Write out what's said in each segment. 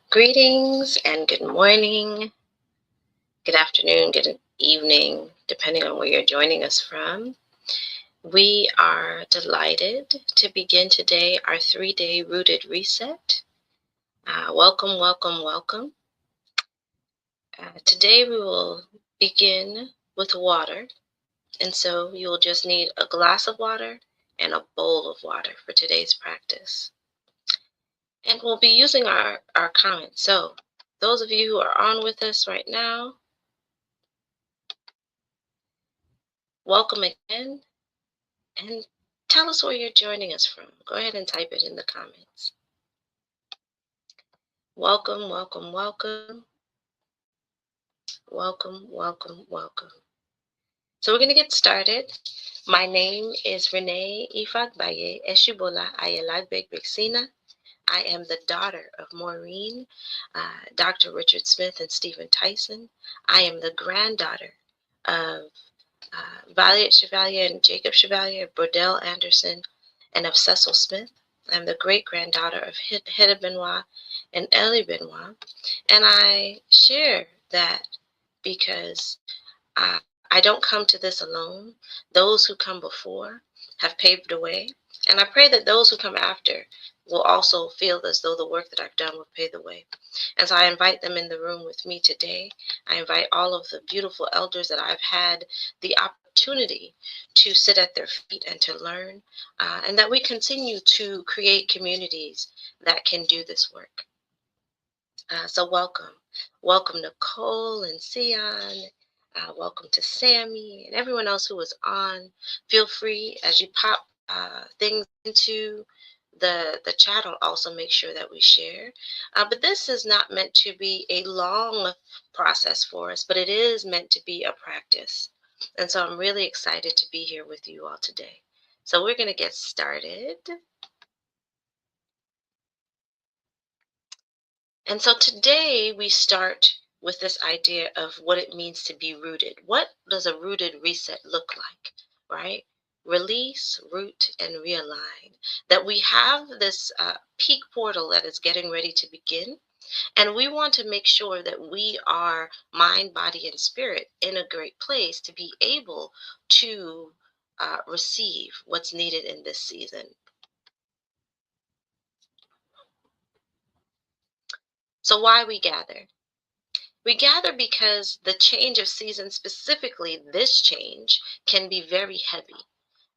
Greetings and good morning, good afternoon, good evening, depending on where you're joining us from. We are delighted to begin today our 3-day rooted reset. Welcome, welcome, welcome. Today we will begin with water, and so you will just need a glass of water and a bowl of water for today's practice. And we'll be using our comments. So those of you who are on with us right now, welcome again, and tell us where you're joining us from. Go ahead and type it in the comments. Welcome, welcome, welcome. Welcome, welcome, welcome. So we're going to get started. My name is Renee Ifagbaye Eshibola Ayelagbeg Bexina. I am the daughter of Maureen, Dr. Richard Smith, and Stephen Tyson. I am the granddaughter of Valiant Chevalier and Jacob Chevalier, Bordell Anderson, and of Cecil Smith. I'm the great-granddaughter of Hedda Benoit and Ellie Benoit. And I share that because I don't come to this alone. Those who come before have paved the way. And I pray that those who come after will also feel as though the work that I've done will pave the way. And so I invite them in the room with me today. I invite all of the beautiful elders that I've had the opportunity to sit at their feet and to learn, and that we continue to create communities that can do this work. So welcome. Welcome Nicole and Sion. Welcome to Sammy and everyone else who is on. Feel free as you pop things into the chat. I'll also make sure that we share. But this is not meant to be a long process for us, but it is meant to be a practice. And so I'm really excited to be here with you all today. So we're going to get started. And so today we start with this idea of what it means to be rooted. What does a rooted reset look like, right? Release, root, and realign. That we have this peak portal that is getting ready to begin. And we want to make sure that we are mind, body, and spirit in a great place to be able to receive what's needed in this season. So why we gather? We gather because the change of season, specifically this change, can be very heavy,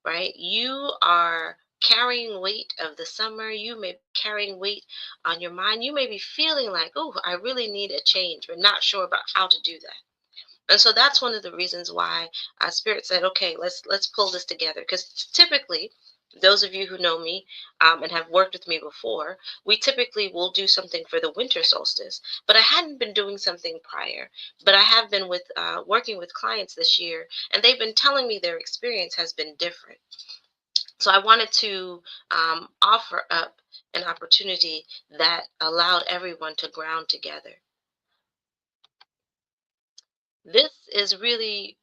right? You are carrying weight of the summer. You may be carrying weight on your mind. You may be feeling like, oh, I really need a change, but not sure about how to do that. And so that's one of the reasons why Spirit said, okay, let's pull this together. Because typically, those of you who know me and have worked with me before, we typically will do something for the winter solstice. But I hadn't been doing something prior. But I have been with working with clients this year, and they've been telling me their experience has been different. So I wanted to offer up an opportunity that allowed everyone to ground together. This is really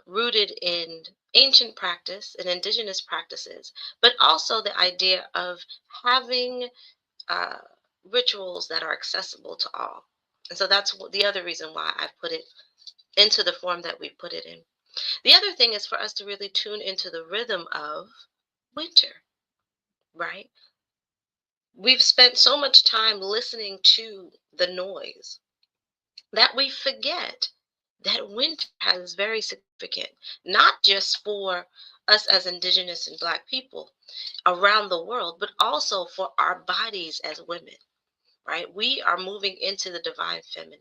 rooted in ancient practice and indigenous practices, but also the idea of having uh, rituals that are accessible to all. And so that's the other reason why I put it into the form that we put it in. The other thing is for us to really tune into the rhythm of winter, right? We've spent so much time listening to the noise that we forget that winter has very significant, not just for us as Indigenous and Black people around the world, but also for our bodies as women, right? We are moving into the divine feminine,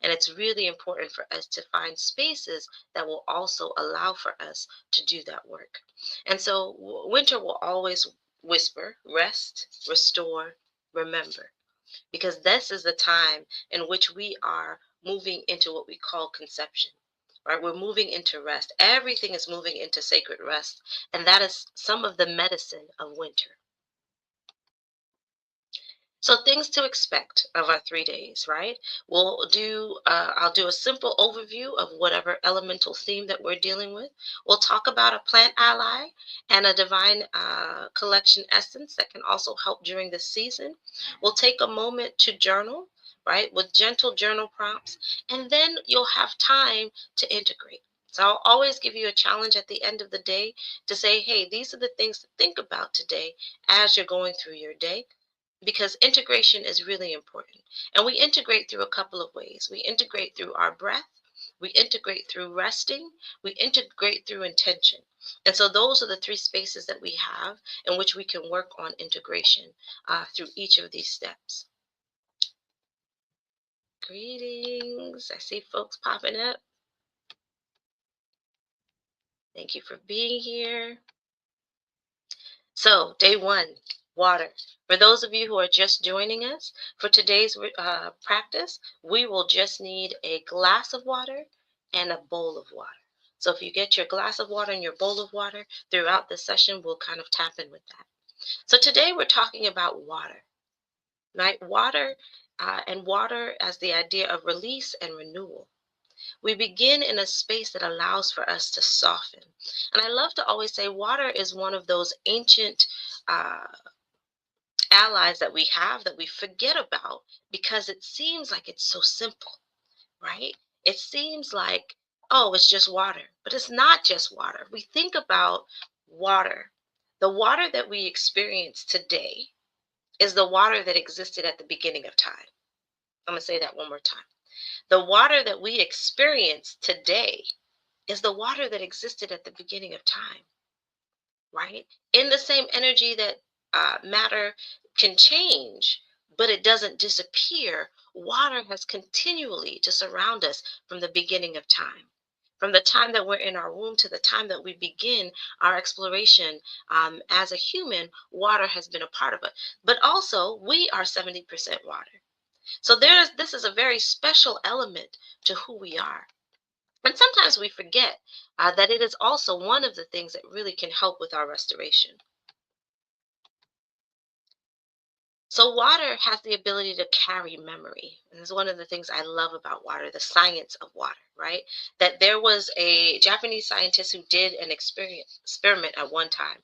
and it's really important for us to find spaces that will also allow for us to do that work. And so winter will always whisper, rest, restore, remember, because this is the time in which we are moving into what we call conception, right? We're moving into rest. Everything is moving into sacred rest, and that is some of the medicine of winter. So things to expect of our 3 days, right? I'll do a simple overview of whatever elemental theme that we're dealing with. We'll talk about a plant ally and a divine collection essence that can also help during this season. We'll take a moment to journal, right? With gentle journal prompts. And then you'll have time to integrate. So I'll always give you a challenge at the end of the day to say, hey, these are the things to think about today as you're going through your day, because integration is really important. And we integrate through a couple of ways. We integrate through our breath, we integrate through resting, we integrate through intention. And so those are the three spaces that we have in which we can work on integration through each of these steps. Greetings. I see folks popping up. Thank you for being here. So, day one, water. For those of you who are just joining us, for today's practice, we will just need a glass of water and a bowl of water. So if you get your glass of water and your bowl of water throughout the session, we'll kind of tap in with that. So today we're talking about water, right? Water and water as the idea of release and renewal. We begin in a space that allows for us to soften. And I love to always say water is one of those ancient uh, allies that we have that we forget about because it seems like it's so simple, right? It seems like, oh, it's just water, but it's not just water. We think about water. The water that we experience today is the water that existed at the beginning of time. I'm going to say that one more time. The water that we experience today is the water that existed at the beginning of time, right? In the same energy that matter can change, but it doesn't disappear, water has continually to surround us from the beginning of time. From the time that we're in our womb to the time that we begin our exploration as a human, water has been a part of it. But also, we are 70% water. So this is a very special element to who we are. And sometimes we forget that it is also one of the things that really can help with our restoration. So water has the ability to carry memory. And this is one of the things I love about water, the science of water, right? That there was a Japanese scientist who did an experiment at one time.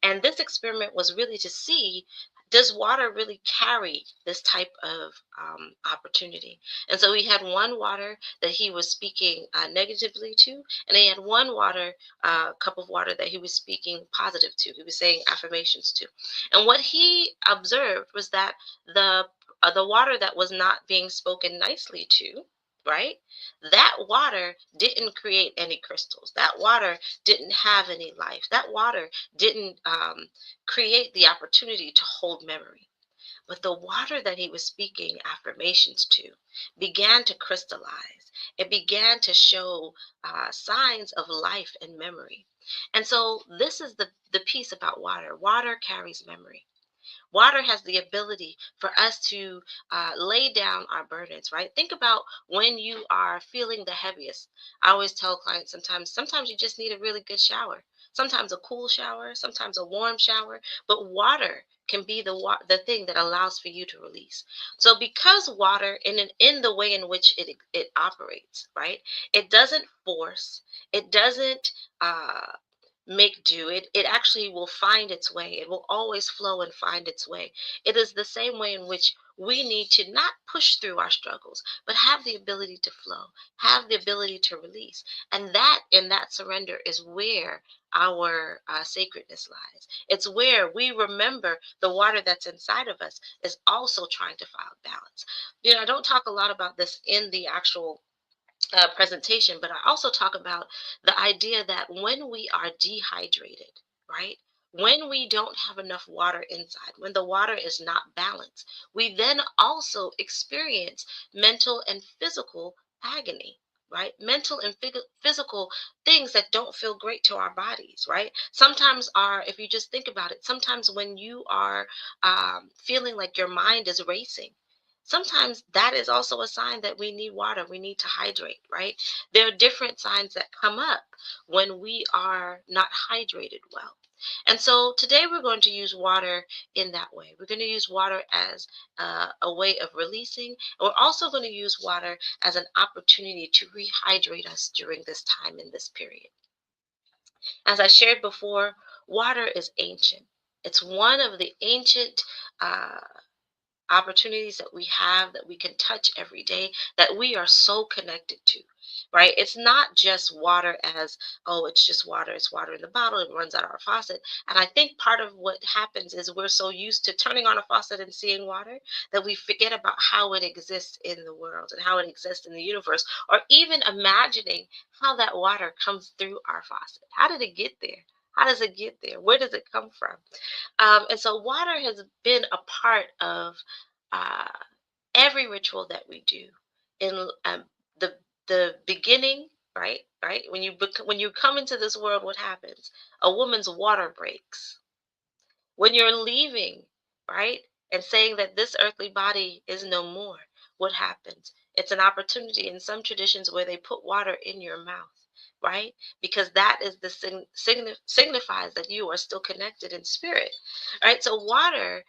And this experiment was really to see, does water really carry this type of opportunity? And so he had one water that he was speaking negatively to, and he had one water, cup of water that he was speaking positive to. He was saying affirmations to. And what he observed was that the water that was not being spoken nicely to, right? That water didn't create any crystals. That water didn't have any life. That water didn't create the opportunity to hold memory. But the water that he was speaking affirmations to began to crystallize. It began to show signs of life and memory. And so this is the piece about water. Water carries memory. Water has the ability for us to lay down our burdens, right? Think about when you are feeling the heaviest. I always tell clients sometimes you just need a really good shower. Sometimes a cool shower, sometimes a warm shower, but water can be the thing that allows for you to release. So because water in the way in which it operates, right? It doesn't force, it doesn't make do. It actually will find its way. It will always flow and find its way. It is the same way in which we need to not push through our struggles, but have the ability to flow, have the ability to release. And that in that surrender is where our sacredness lies. It's where we remember the water that's inside of us is also trying to find balance. I don't talk a lot about this in the actual presentation, but I also talk about the idea that when we are dehydrated, right? When we don't have enough water inside, when the water is not balanced, we then also experience mental and physical agony, right? Mental and physical things that don't feel great to our bodies, right? Sometimes if you just think about it, sometimes when you are feeling like your mind is racing, sometimes that is also a sign that we need water. We need to hydrate, right? There are different signs that come up when we are not hydrated well. And so today we're going to use water in that way. We're going to use water as a way of releasing. And we're also going to use water as an opportunity to rehydrate us during this time in this period. As I shared before, water is ancient. It's one of the ancient opportunities that we have that we can touch every day that we are so connected to, right? It's not just water as, oh, it's just water. It's water in the bottle. It runs out of our faucet. And I think part of what happens is we're so used to turning on a faucet and seeing water that we forget about how it exists in the world and how it exists in the universe, or even imagining how that water comes through our faucet. How did it get there? How does it get there? Where does it come from? And so water has been a part of uh, every ritual that we do. In the beginning, right, when you come into this world, what happens? A woman's water breaks. When you're leaving, right, and saying that this earthly body is no more, what happens? It's an opportunity in some traditions where they put water in your mouth, right? Because that is the signifies that you are still connected in spirit, right? So water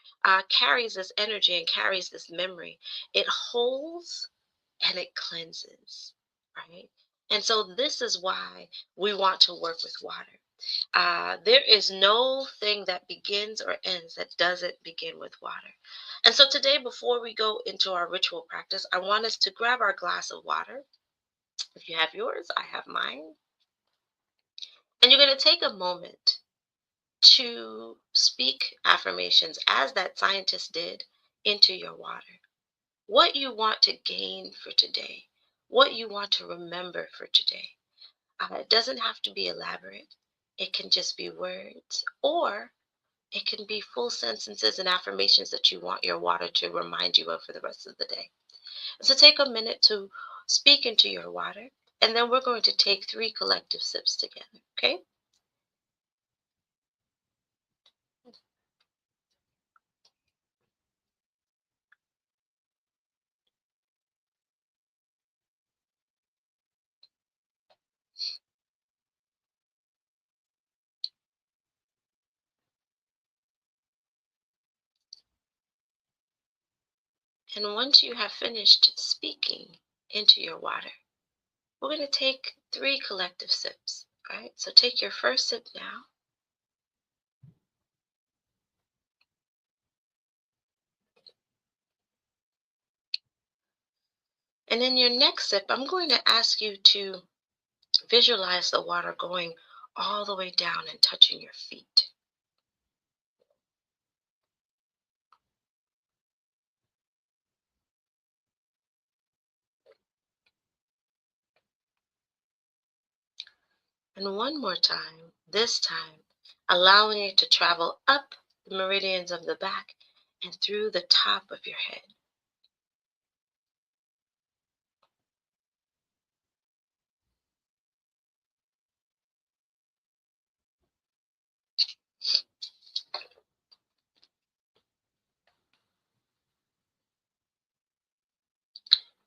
carries this energy and carries this memory. It holds and it cleanses, right? And so this is why we want to work with water. There is no thing that begins or ends that doesn't begin with water. And so today, before we go into our ritual practice, I want us to grab our glass of water. If you have yours, I have mine. And you're going to take a moment to speak affirmations as that scientist did into your water. What you want to gain for today, what you want to remember for today. It doesn't have to be elaborate. It can just be words, or it can be full sentences and affirmations that you want your water to remind you of for the rest of the day. So take a minute to speak into your water, and then we're going to take 3 collective sips together, okay? And once you have finished speaking into your water, we're going to take 3 collective sips, all right? So take your first sip now. And in your next sip, I'm going to ask you to visualize the water going all the way down and touching your feet. And one more time, this time, allowing it to travel up the meridians of the back and through the top of your head.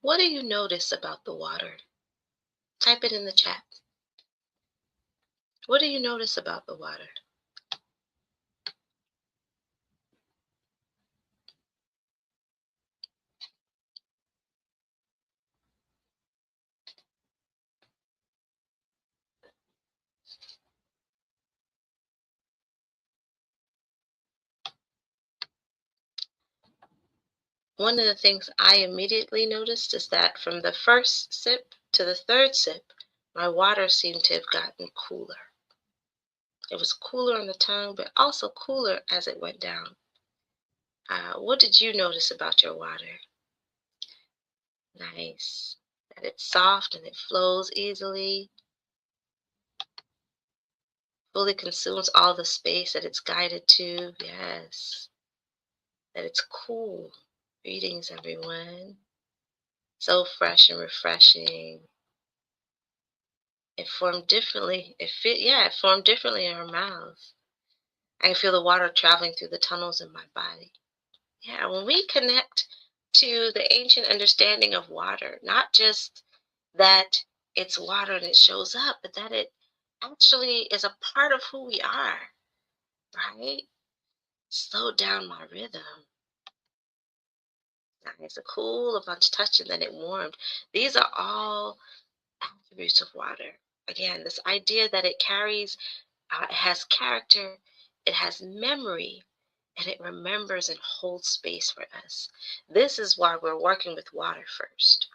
What do you notice about the water? Type it in the chat. What do you notice about the water? One of the things I immediately noticed is that from the first sip to the third sip, my water seemed to have gotten cooler. It was cooler on the tongue, but also cooler as it went down. What did you notice about your water? Nice. That it's soft and it flows easily, fully consumes all the space that it's guided to. Yes. That it's cool. Greetings, everyone. So fresh and refreshing. It formed differently. It formed differently in our mouths. I can feel the water traveling through the tunnels in my body. Yeah, when we connect to the ancient understanding of water, not just that it's water and it shows up, but that it actually is a part of who we are, right? Slowed down my rhythm. Nice, a cool, a bunch touched, and then it warmed. These are all attributes of water. Again, this idea that it carries, it has character, it has memory, and it remembers and holds space for us. This is why we're working with water first.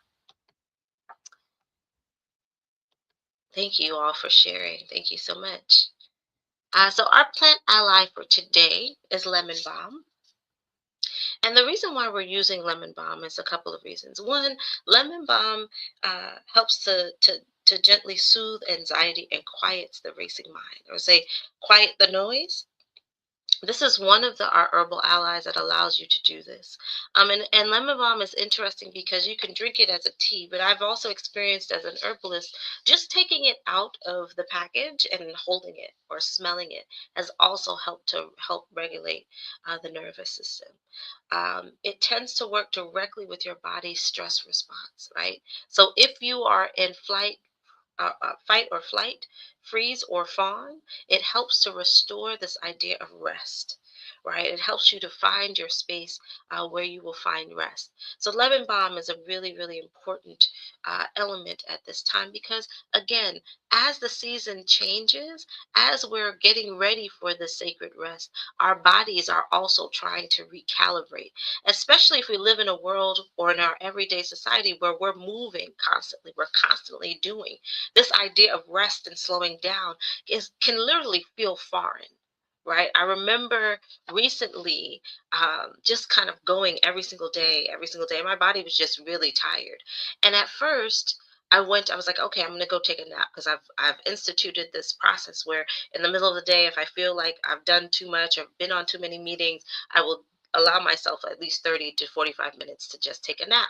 Thank you all for sharing. Thank you so much. So our plant ally for today is lemon balm. And the reason why we're using lemon balm is a couple of reasons. One, lemon balm helps to gently soothe anxiety and quiets the racing mind, or say quiet the noise. This is one of our herbal allies that allows you to do this. And lemon balm is interesting because you can drink it as a tea, but I've also experienced as an herbalist, just taking it out of the package and holding it or smelling it has also helped to help regulate the nervous system. It tends to work directly with your body's stress response, right? So if you are in fight or flight, freeze or fawn, it helps to restore this idea of rest, right? It helps you to find your space where you will find rest. So lemon balm is a really, really important element at this time because, again, as the season changes, as we're getting ready for the sacred rest, our bodies are also trying to recalibrate, especially if we live in a world or in our everyday society where we're moving constantly, we're constantly doing. This idea of rest and slowing down can literally feel foreign, right? I remember recently just kind of going every single day. My body was just really tired. And at first, I was like, okay, I'm gonna go take a nap because I've instituted this process where in the middle of the day, if I feel like I've done too much or been on too many meetings, I will allow myself at least 30 to 45 minutes to just take a nap.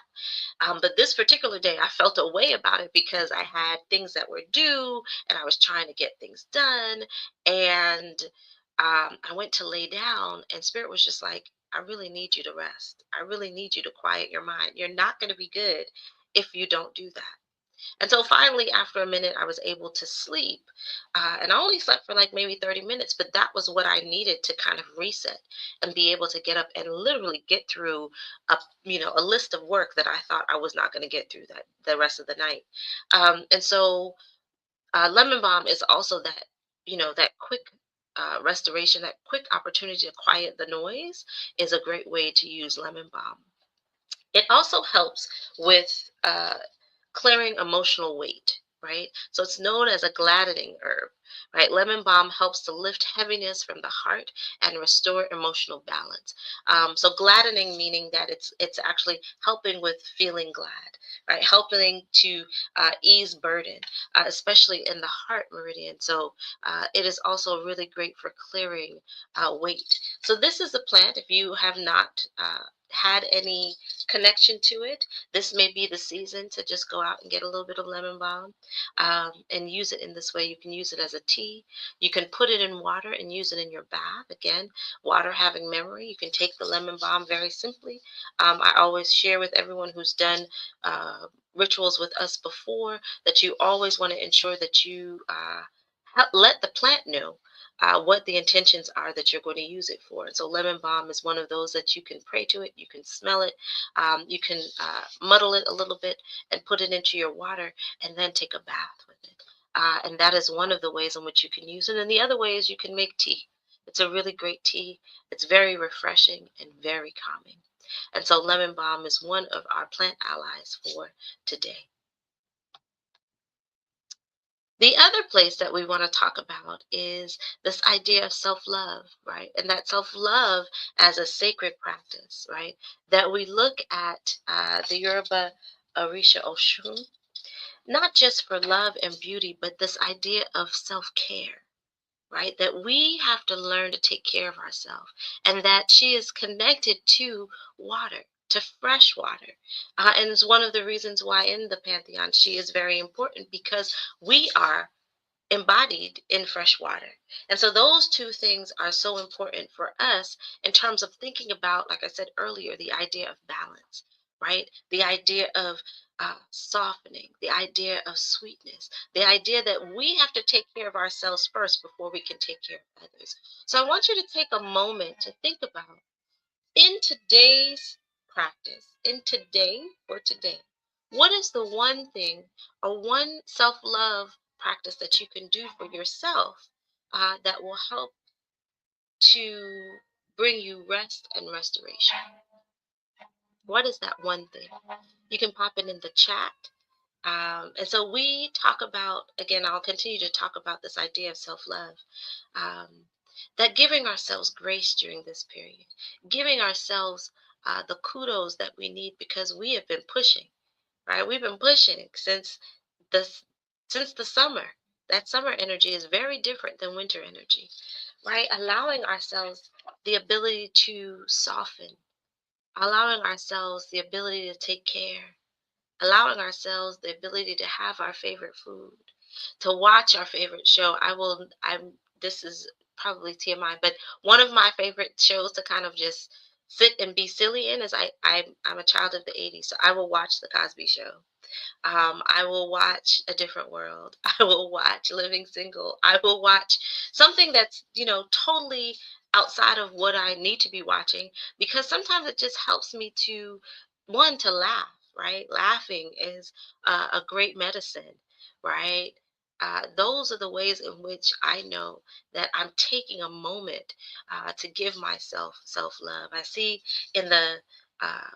But this particular day, I felt a way about it because I had things that were due and I was trying to get things done. And I went to lay down, and Spirit was just like, I really need you to rest. I really need you to quiet your mind. You're not going to be good if you don't do that. And so finally, after a minute, I was able to sleep. And I only slept for like maybe 30 minutes, but that was what I needed to kind of reset and be able to get up and literally get through a list of work that I thought I was not going to get through that the rest of the night. And so lemon balm is also that quick restoration, that quick opportunity to quiet the noise is a great way to use lemon balm. It also helps with clearing emotional weight, right? So it's known as a gladdening herb, right? Lemon balm helps to lift heaviness from the heart and restore emotional balance. So gladdening meaning that it's actually helping with feeling glad, right? Helping to ease burden, especially in the heart meridian. So it is also really great for clearing weight. So this is a plant. If you have not had any connection to it, this may be the season to just go out and get a little bit of lemon balm and use it in this way. You can use it as a tea. You can put it in water and use it in your bath. Again, water having memory. You can take the lemon balm very simply. I always share with everyone who's done rituals with us before that you always want to ensure that you let the plant know what the intentions are that you're going to use it for. And so lemon balm is one of those that you can pray to it, you can smell it, you can muddle it a little bit and put it into your water and then take a bath with it. And that is one of the ways in which you can use it. And the other way is you can make tea. It's a really great tea. It's very refreshing and very calming. And so lemon balm is one of our plant allies for today. The other place that we want to talk about is this idea of self love, right? And that self love as a sacred practice, right? That we look at the Yoruba Orisha Oshun, not just for love and beauty, but this idea of self care, right? That we have to learn to take care of ourselves and that she is connected to water. To fresh water. And it's one of the reasons why in the Pantheon she is very important because we are embodied in fresh water. And so those two things are so important for us in terms of thinking about, like I said earlier, the idea of balance, right? The idea of softening, the idea of sweetness, the idea that we have to take care of ourselves first before we can take care of others. So I want you to take a moment to think about in today's practice, in today, for today, what is the one thing or one self love practice that you can do for yourself that will help to bring you rest and restoration. What is that one thing? You can pop it in the chat. And so we talk about, again, I'll continue to talk about this idea of self-love, that giving ourselves grace during this period, giving ourselves the kudos that we need, because we have been pushing, right? We've been pushing the since the summer. That summer energy is very different than winter energy, right? Allowing ourselves the ability to soften, allowing ourselves the ability to take care, allowing ourselves the ability to have our favorite food, to watch our favorite show. This is probably TMI, but one of my favorite shows to kind of just sit and be silly in is I'm a child of the 80s, so I will watch The Cosby Show. I will watch A Different World. I will watch Living Single. I will watch something that's, totally outside of what I need to be watching, because sometimes it just helps me to, one, to laugh, right? Laughing is a great medicine, right? Those are the ways in which I know that I'm taking a moment to give myself self-love. I see in the uh,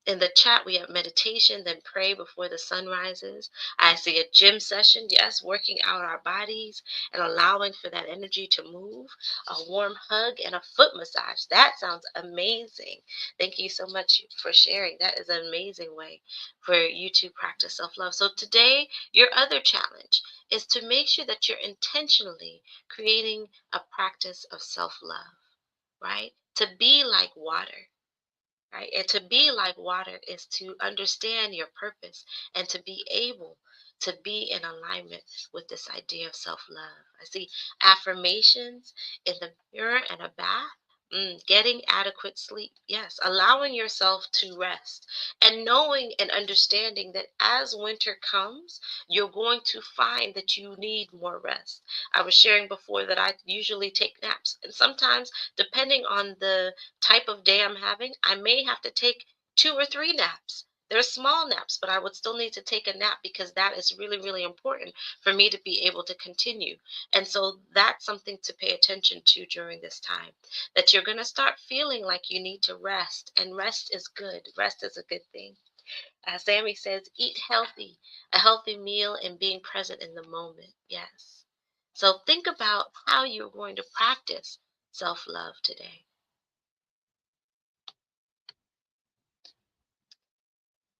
in the chat, we have meditation, then pray before the sun rises. I see a gym session, yes, working out our bodies and allowing for that energy to move. A warm hug and a foot massage. That sounds amazing. Thank you so much for sharing. That is an amazing way for you to practice self-love. So today, your other challenge is to make sure that you're intentionally creating a practice of self-love, right? To be like water. Right? And to be like water is to understand your purpose and to be able to be in alignment with this idea of self-love. I see affirmations in the mirror and a bath. Getting adequate sleep. Yes, allowing yourself to rest and knowing and understanding that as winter comes, you're going to find that you need more rest. I was sharing before that I usually take naps, and sometimes, depending on the type of day I'm having, I may have to take 2 or 3 naps. They're small naps, but I would still need to take a nap because that is really, really important for me to be able to continue. And so that's something to pay attention to during this time, that you're going to start feeling like you need to rest, and rest is good. Rest is a good thing. As Sammy says, eat healthy, a healthy meal, and being present in the moment. Yes. So think about how you're going to practice self-love today.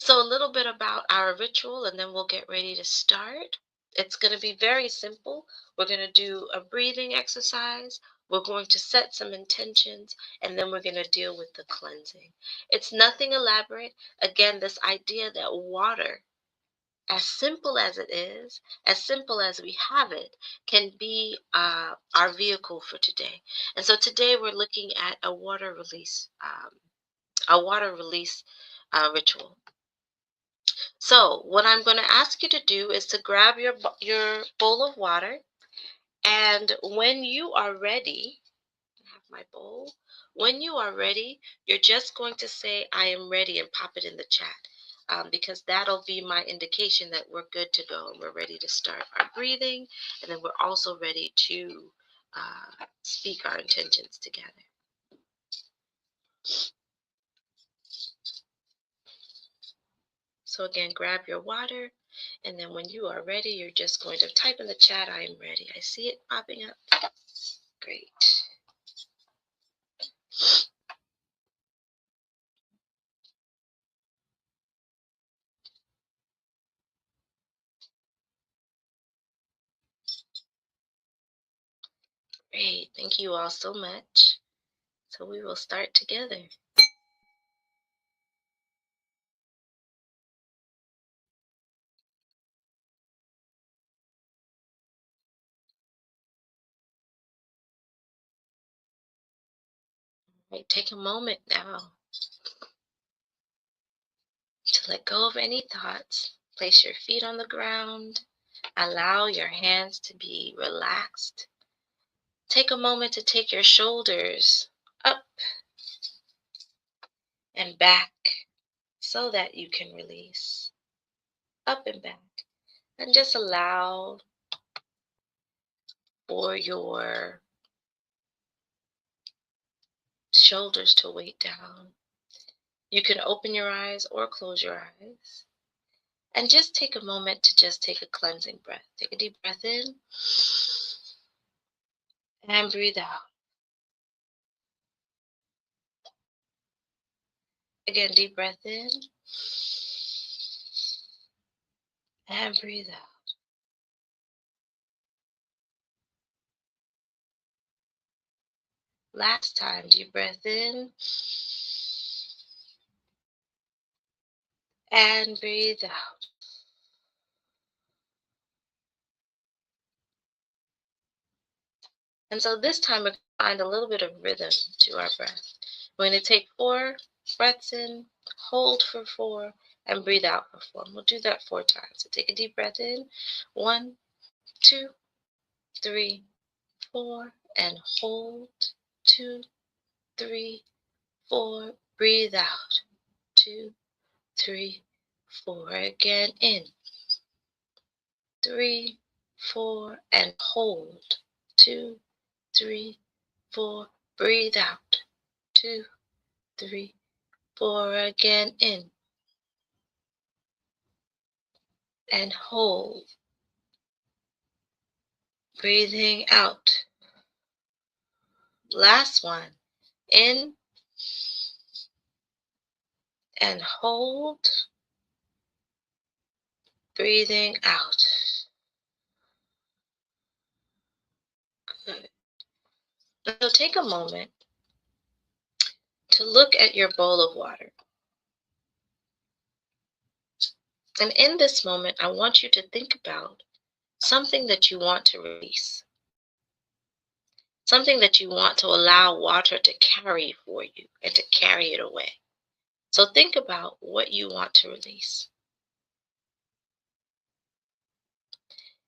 So a little bit about our ritual, and then we'll get ready to start. It's going to be very simple. We're going to do a breathing exercise. We're going to set some intentions, and then we're going to deal with the cleansing. It's nothing elaborate. Again, this idea that water, as simple as it is, as simple as we have it, can be our vehicle for today. And so today we're looking at a water release ritual. So what I'm going to ask you to do is to grab your bowl of water, and when you are ready, I have my bowl. When you are ready, you're just going to say, "I am ready," and pop it in the chat, because that'll be my indication that we're good to go and we're ready to start our breathing, and then we're also ready to speak our intentions together. So again, grab your water, and then when you are ready, you're just going to type in the chat, "I am ready." I see it popping up. Great. Great. Thank you all so much. So we will start together. Right, take a moment now to let go of any thoughts. Place your feet on the ground. Allow your hands to be relaxed. Take a moment to take your shoulders up and back so that you can release. Up and back. And just allow for your shoulders to weight down. You can open your eyes or close your eyes. And just take a moment to just take a cleansing breath. Take a deep breath in and breathe out. Again, deep breath in and breathe out. Last time, deep breath in and breathe out. And so this time we're going to find a little bit of rhythm to our breath. We're going to take 4 breaths in, hold for 4, and breathe out for 4. And we'll do that 4 times. So take a deep breath in. 1, 2, 3, 4, and hold. 2, 3, 4. Breathe out. 2, 3, 4. Again in. 3, 4, and hold. 2, 3, 4. Breathe out. 2, 3, 4. Again in. And hold. Breathing out. Last one. In and hold. Breathing out. Good. So take a moment to look at your bowl of water. And in this moment, I want you to think about something that you want to release. Something that you want to allow water to carry for you and to carry it away. So think about what you want to release.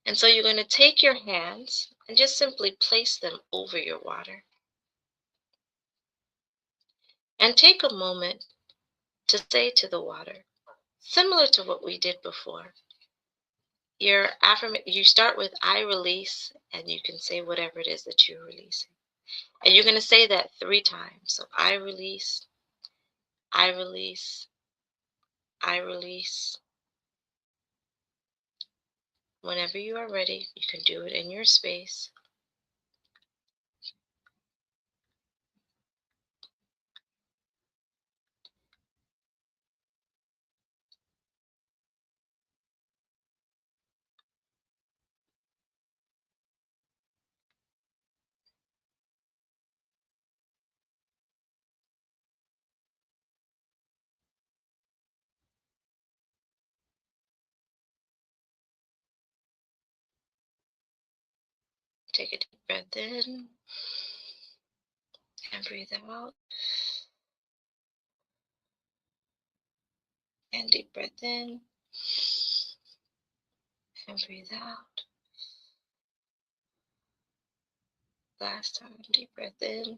And so you're going to take your hands and just simply place them over your water. And take a moment to say to the water, similar to what we did before. You start with I release, and you can say whatever it is that you're releasing. And you're going to say that 3 times. So I release, I release, I release. Whenever you are ready, you can do it in your space. Take a deep breath in and breathe out. And deep breath in and breathe out. Last time, deep breath in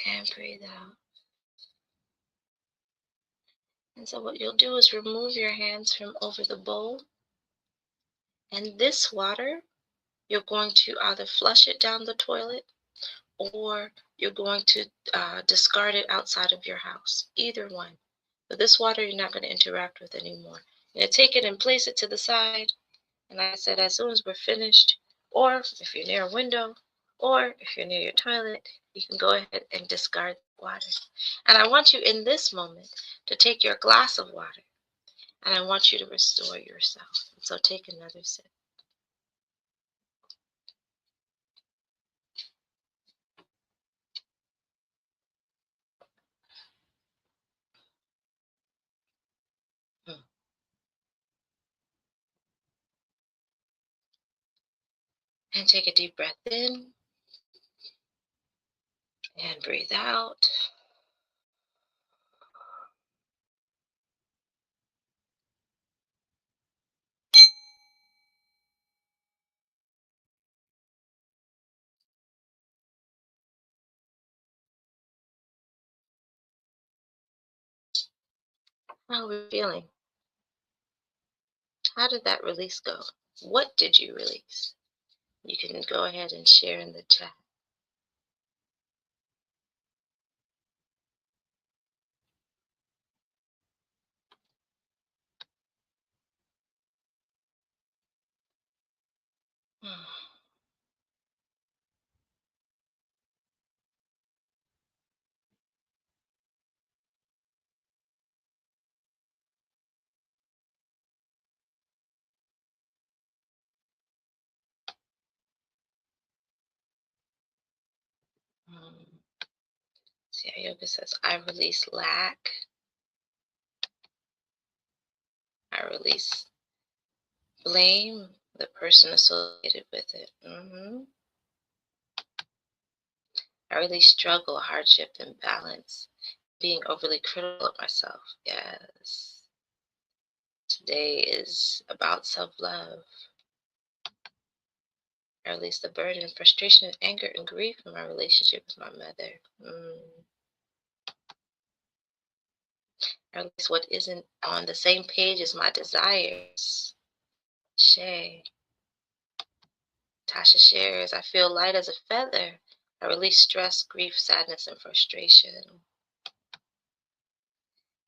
and breathe out. And so what you'll do is remove your hands from over the bowl. And this water, you're going to either flush it down the toilet or you're going to discard it outside of your house. Either one. But this water you're not going to interact with anymore. You're going to take it and place it to the side. And like I said, as soon as we're finished, or if you're near a window, or if you're near your toilet, you can go ahead and discard the water. And I want you in this moment to take your glass of water, and I want you to restore yourself. So take another sip. And take a deep breath in and breathe out. How are we feeling? How did that release go? What did you release? You can go ahead and share in the chat. See, yoga says, I release lack. I release blame, the person associated with it. I release struggle, hardship, imbalance, being overly critical of myself. Yes. Today is about self love. I release the burden, frustration, anger, and grief in my relationship with my mother. I release what isn't on the same page as my desires. Shay. Tasha shares, I feel light as a feather. I release stress, grief, sadness, and frustration.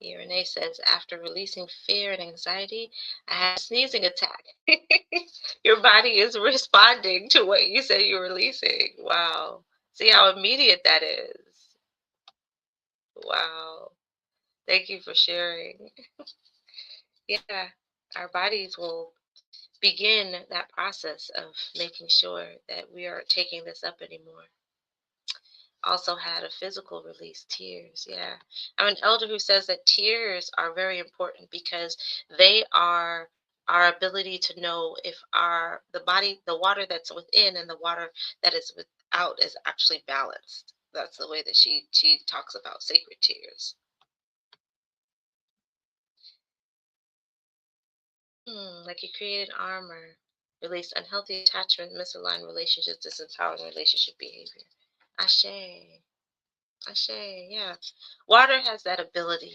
Renee says, after releasing fear and anxiety, I had a sneezing attack. Your body is responding to what you said you're releasing. Wow. See how immediate that is. Wow. Thank you for sharing. Yeah, our bodies will begin that process of making sure that we aren't taking this up anymore. Also had a physical release, tears. Yeah, I'm an elder who says that tears are very important because they are our ability to know if the water that's within and the water that is without is actually balanced. That's the way that she talks about sacred tears. Like you created armor, release unhealthy attachment, misaligned relationships, disempowering relationship behavior. Ashe. Ashe, yeah. Water has that ability.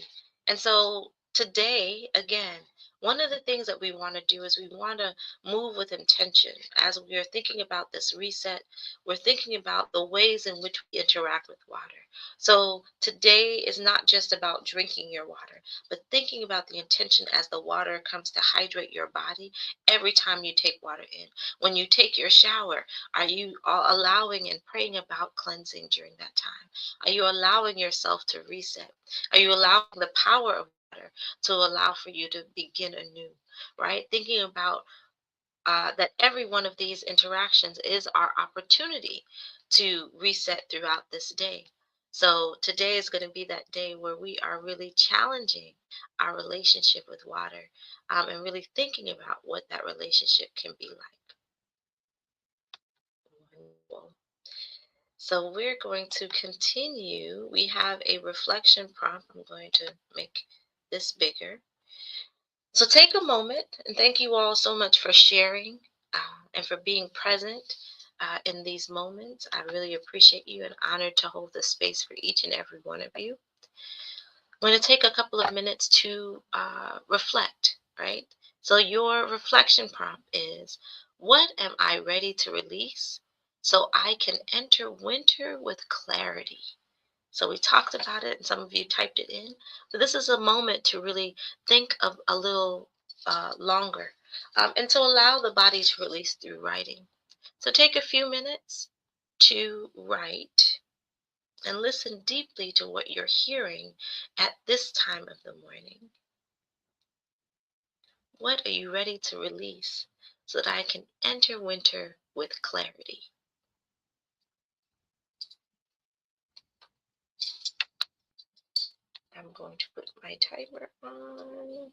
And so today, again, one of the things that we want to do is we want to move with intention. As we are thinking about this reset, we're thinking about the ways in which we interact with water. So today is not just about drinking your water, but thinking about the intention as the water comes to hydrate your body every time you take water in. When you take your shower, are you allowing and praying about cleansing during that time? Are you allowing yourself to reset? Are you allowing the power of water to allow for you to begin anew, right? Thinking about that every one of these interactions is our opportunity to reset throughout this day. So today is going to be that day where we are really challenging our relationship with water and really thinking about what that relationship can be like. Wonderful. So we're going to continue. We have a reflection prompt. I'm going to make this bigger. So take a moment and thank you all so much for sharing and for being present in these moments. I really appreciate you and honored to hold this space for each and every one of you. I'm going to take a couple of minutes to reflect, right? So your reflection prompt is, what am I ready to release so I can enter winter with clarity? So we talked about it and some of you typed it in. So this is a moment to really think of a little longer and to allow the body to release through writing. So take a few minutes to write and listen deeply to what you're hearing at this time of the morning. What are you ready to release so that I can enter winter with clarity? I'm going to put my timer on.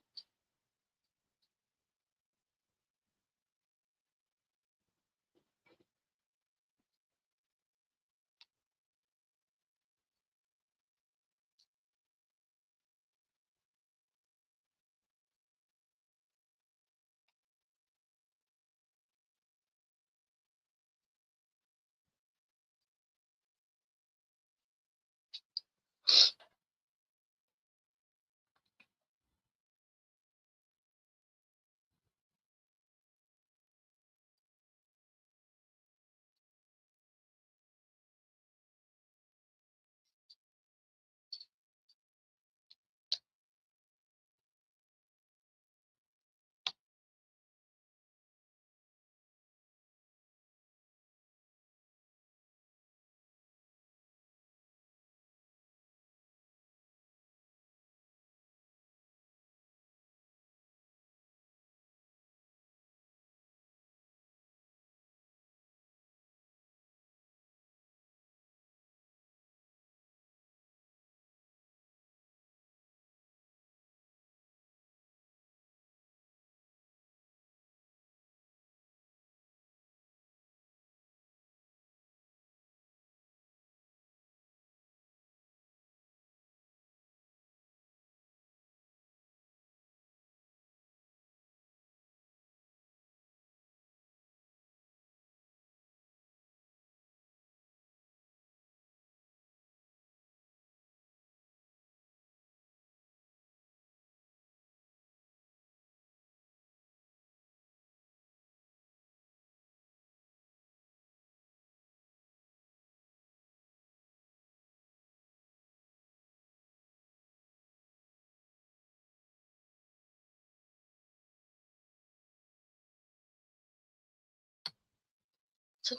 So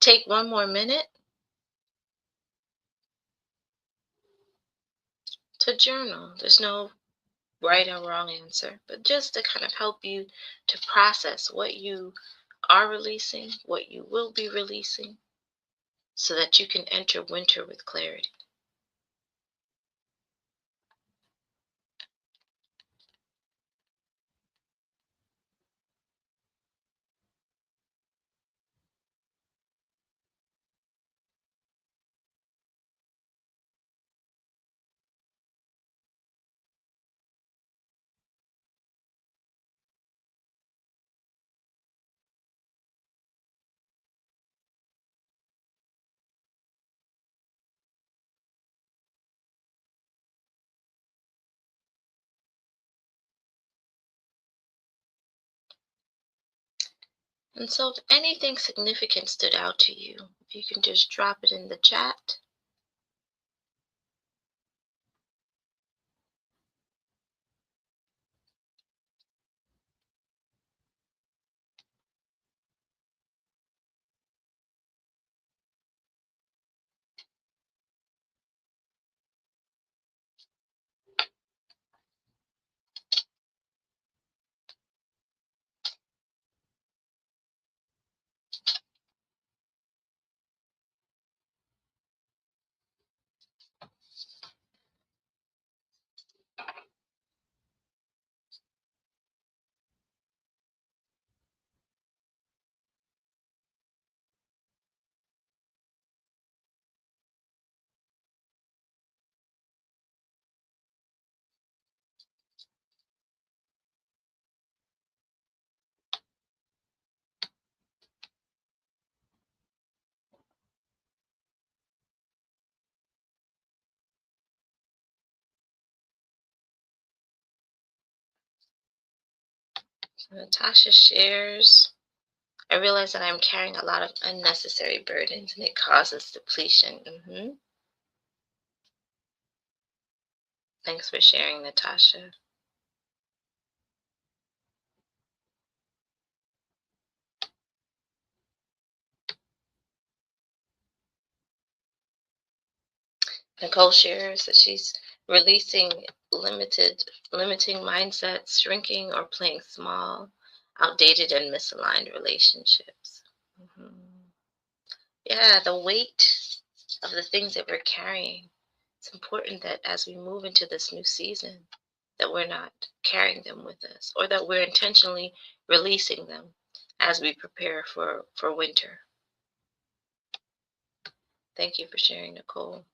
take one more minute to journal. There's no right or wrong answer, but just to kind of help you to process what you are releasing, what you will be releasing, so that you can enter winter with clarity. And so if anything significant stood out to you, if you can just drop it in the chat. So Natasha shares, I realize that I'm carrying a lot of unnecessary burdens and it causes depletion. Thanks for sharing, Natasha. Nicole shares that she's releasing limiting mindsets, shrinking or playing small, outdated and misaligned relationships. Yeah, the weight of the things that we're carrying. It's important that as we move into this new season, that we're not carrying them with us, or that we're intentionally releasing them as we prepare for winter. Thank you for sharing, Nicole.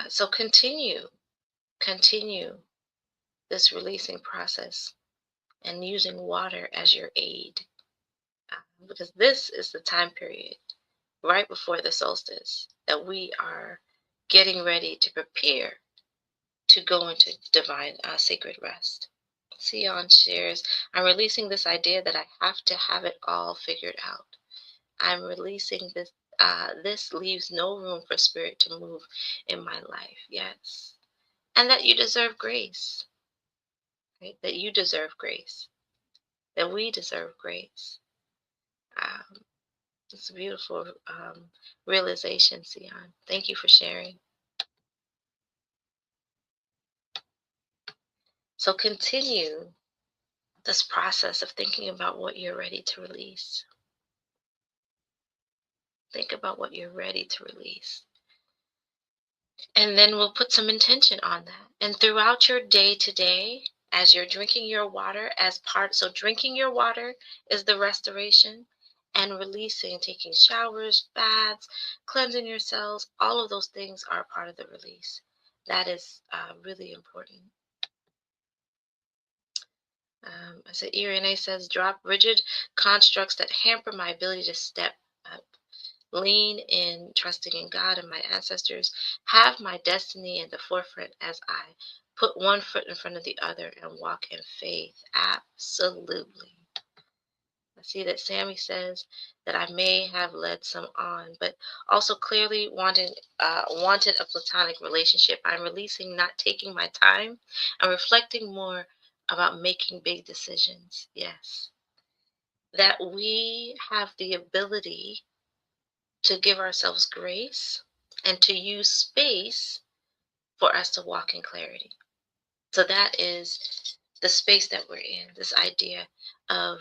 So continue this releasing process and using water as your aid, because this is the time period right before the solstice that we are getting ready to prepare to go into divine sacred rest. Sion shares, I'm releasing this idea that I have to have it all figured out. I'm releasing this. This leaves no room for spirit to move in my life. Yes. And that you deserve grace, right? That you deserve grace, that we deserve grace. Um, it's a beautiful realization, Sion. Thank you for sharing. So continue this process of thinking about what you're ready to release. Think about what you're ready to release. And then we'll put some intention on that. And throughout your day to day, as you're drinking your water so drinking your water is the restoration, and releasing, taking showers, baths, cleansing your cells, all of those things are part of the release. That is really important. So Irene says, drop rigid constructs that hamper my ability to step up. Lean in, trusting in God and my ancestors. Have my destiny in the forefront as I put one foot in front of the other and walk in faith. Absolutely. I see that Sammy says that I may have led some on, but also clearly wanted a platonic relationship. I'm releasing not taking my time and reflecting more about making big decisions. Yes. that we have the ability to give ourselves grace and to use space for us to walk in clarity. So that is the space that we're in, this idea of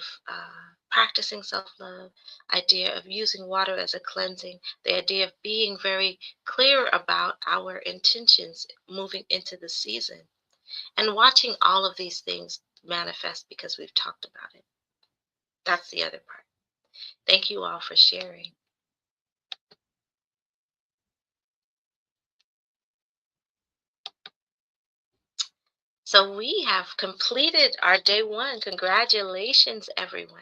practicing self-love, idea of using water as a cleansing, the idea of being very clear about our intentions moving into the season, and watching all of these things manifest because we've talked about it. That's the other part. Thank you all for sharing. So we have completed our day one. Congratulations, everyone.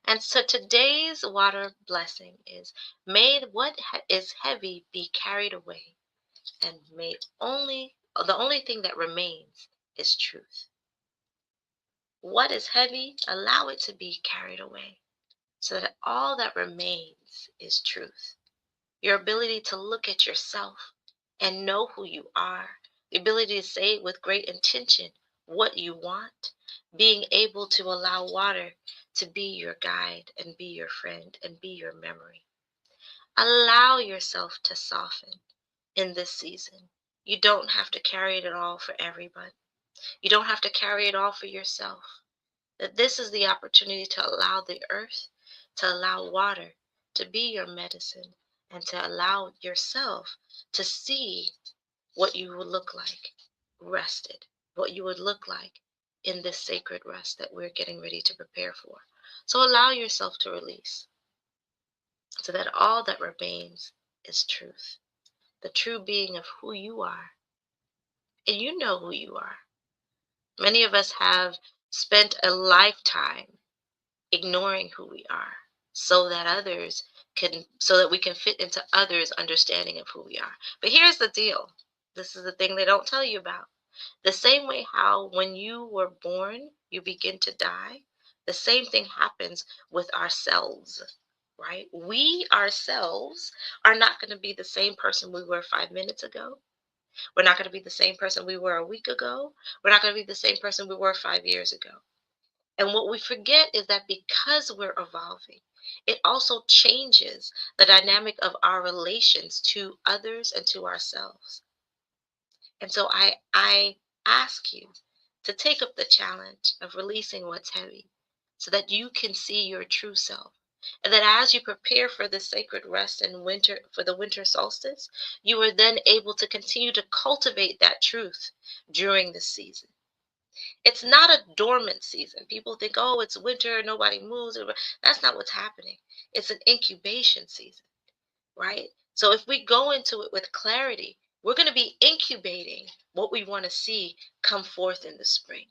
And so today's water blessing is, may what is heavy be carried away, and may the only thing that remains is truth. What is heavy, allow it to be carried away, so that all that remains is truth. Your ability to look at yourself and know who you are, the ability to say with great intention what you want, being able to allow water to be your guide and be your friend and be your memory. Allow yourself to soften in this season. You don't have to carry it all for everyone. You don't have to carry it all for yourself. That this is the opportunity to allow the earth, to allow water to be your medicine, and to allow yourself to see what you would look like rested, what you would look like in this sacred rest that we're getting ready to prepare for. So allow yourself to release, so that all that remains is truth, the true being of who you are. And you know who you are. Many of us have spent a lifetime ignoring who we are, so that so that we can fit into others' understanding of who we are. But here's the deal. This is the thing they don't tell you about. The same way how when you were born, you begin to die, the same thing happens with ourselves, right? We ourselves are not going to be the same person we were 5 minutes ago. We're not going to be the same person we were a week ago. We're not going to be the same person we were 5 years ago. And what we forget is that because we're evolving, it also changes the dynamic of our relations to others and to ourselves. And so I ask you to take up the challenge of releasing what's heavy, so that you can see your true self. And that as you prepare for the sacred rest in winter, for the winter solstice, you are then able to continue to cultivate that truth during the season. It's not a dormant season. People think, oh, it's winter, nobody moves. That's not what's happening. It's an incubation season, right? So if we go into it with clarity, we're going to be incubating what we want to see come forth in the spring.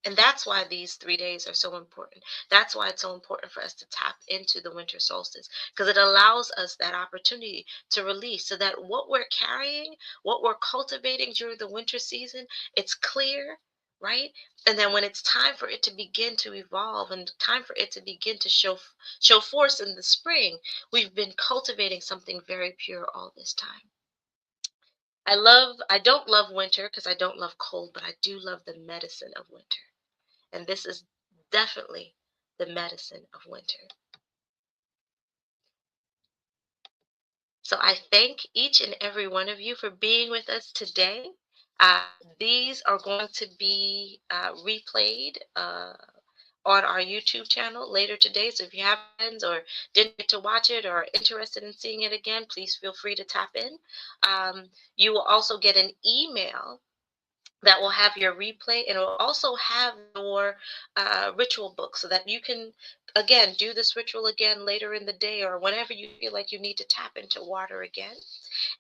And that's why these 3 days are so important. That's why it's so important for us to tap into the winter solstice, because it allows us that opportunity to release, so that what we're carrying, what we're cultivating during the winter season, it's clear, right? And then when it's time for it to begin to evolve and time for it to begin to show force in the spring, we've been cultivating something very pure all this time. I don't love winter because I don't love cold, but I do love the medicine of winter. And this is definitely the medicine of winter. So I thank each and every one of you for being with us today. Uh, these are going to be replayed on our YouTube channel later today. So if you have friends or didn't get to watch it or are interested in seeing it again, please feel free to tap in. You will also get an email that will have your replay, and it will also have your ritual book, so that you can again do this ritual again later in the day or whenever you feel like you need to tap into water again.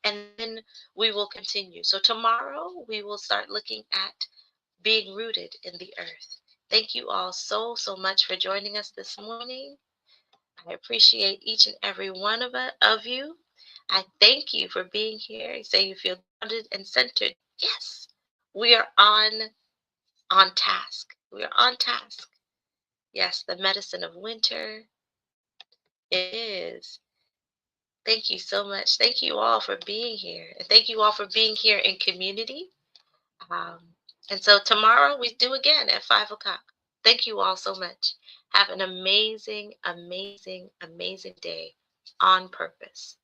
And then we will continue. So tomorrow we will start looking at being rooted in the earth. Thank you all so much for joining us this morning. I appreciate each and every one of you. I thank you for being here. You say you feel grounded and centered. Yes, we are on task. We are on task. Yes, the medicine of winter. It is. Thank you so much. Thank you all for being here. And thank you all for being here in community. Um, and so tomorrow we do again at 5 o'clock. Thank you all so much. Have an amazing, amazing, amazing day on purpose.